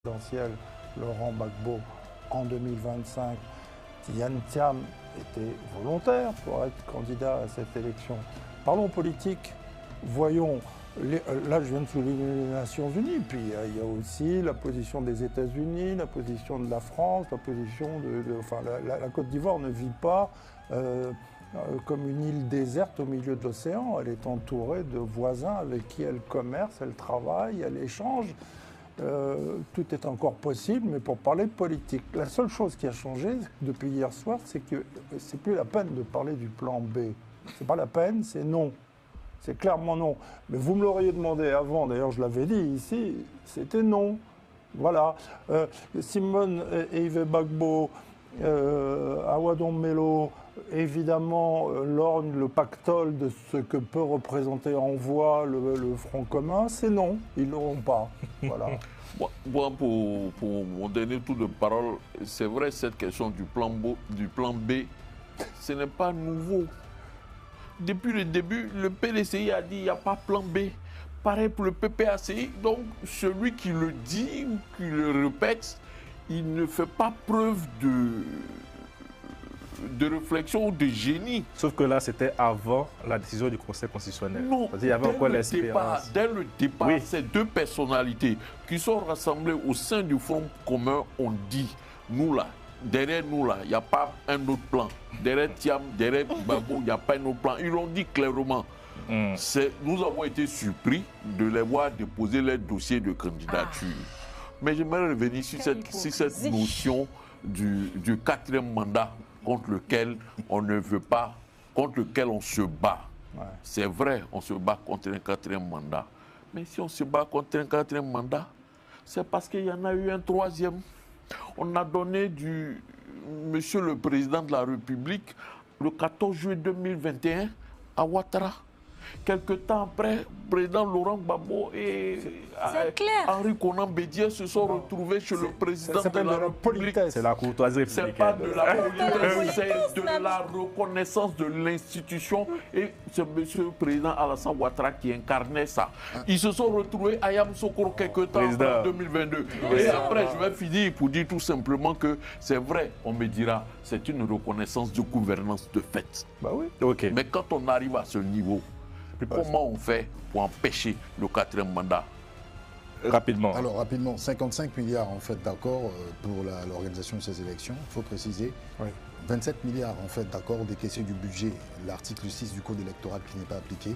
présidentielle Laurent Gbagbo en 2025, Yann Thiam était volontaire pour être candidat à cette élection. Parlons politique, voyons, là je viens de souligner les Nations Unies, puis il y a aussi la position des États-Unis, la position de la France, la position la Côte d'Ivoire ne vit pas comme une île déserte au milieu de l'océan, elle est entourée de voisins avec qui elle commerce, elle travaille, elle échange. Tout est encore possible, mais pour parler de politique. La seule chose qui a changé depuis hier soir, c'est que c'est plus la peine de parler du plan B. C'est pas la peine, c'est non. C'est clairement non. Mais vous me l'auriez demandé avant, d'ailleurs je l'avais dit ici, c'était non. Voilà. Simone et Yves Gbagbo, Awadon Melo, évidemment, lorgne le pactole de ce que peut représenter en voix le Front commun, c'est non, ils ne l'auront pas. Voilà. Moi, pour mon dernier tour de parole, c'est vrai, cette question du plan B, ce n'est pas nouveau. Depuis le début, le PDCI a dit qu'il n'y a pas plan B. Pareil pour le PPACI, donc celui qui le dit ou qui le répète, il ne fait pas preuve de réflexion ou de génie. Sauf que là, c'était avant la décision du Conseil constitutionnel. Non, il y avait encore l'espérance. Dès le départ, oui. Ces deux personnalités qui sont rassemblées au sein du Front commun ont dit, nous là, derrière nous là, il n'y a pas un autre plan. Derrière Thiam, derrière Gbagbo, il n'y a pas un autre plan. Ils l'ont dit clairement. Nous avons été surpris de les voir déposer leur dossier de candidature. Mais j'aimerais revenir sur cette notion du quatrième mandat contre lequel on ne veut pas, contre lequel on se bat. Ouais. C'est vrai, on se bat contre un quatrième mandat. Mais si on se bat contre un quatrième mandat, c'est parce qu'il y en a eu un troisième. On a donné Monsieur le Président de la République le 14 juillet 2021 à Ouattara. Quelque temps après, le président Laurent Gbagbo et Henri Konan Bédié se sont retrouvés chez le président de la République. C'est la courtoisie républicaine. C'est pas de la politesse, c'est de la reconnaissance de l'institution. Et c'est monsieur le président Alassane Ouattara qui incarnait ça. Ils se sont retrouvés à Yamoussoukro quelque temps en 2022. Et après, je vais finir pour dire tout simplement que c'est vrai, on me dira, c'est une reconnaissance de gouvernance de fait. Bah oui. Okay. Mais quand on arrive à ce niveau, comment on fait pour empêcher le quatrième mandat? Rapidement. Alors rapidement, 55 milliards en fait d'accord pour l'organisation de ces élections, il faut préciser. Oui. 27 milliards en fait d'accord décaissés du budget, l'article 6 du code électoral qui n'est pas appliqué.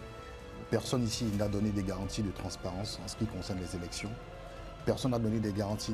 Personne ici n'a donné des garanties de transparence en ce qui concerne les élections. Personne n'a donné des garanties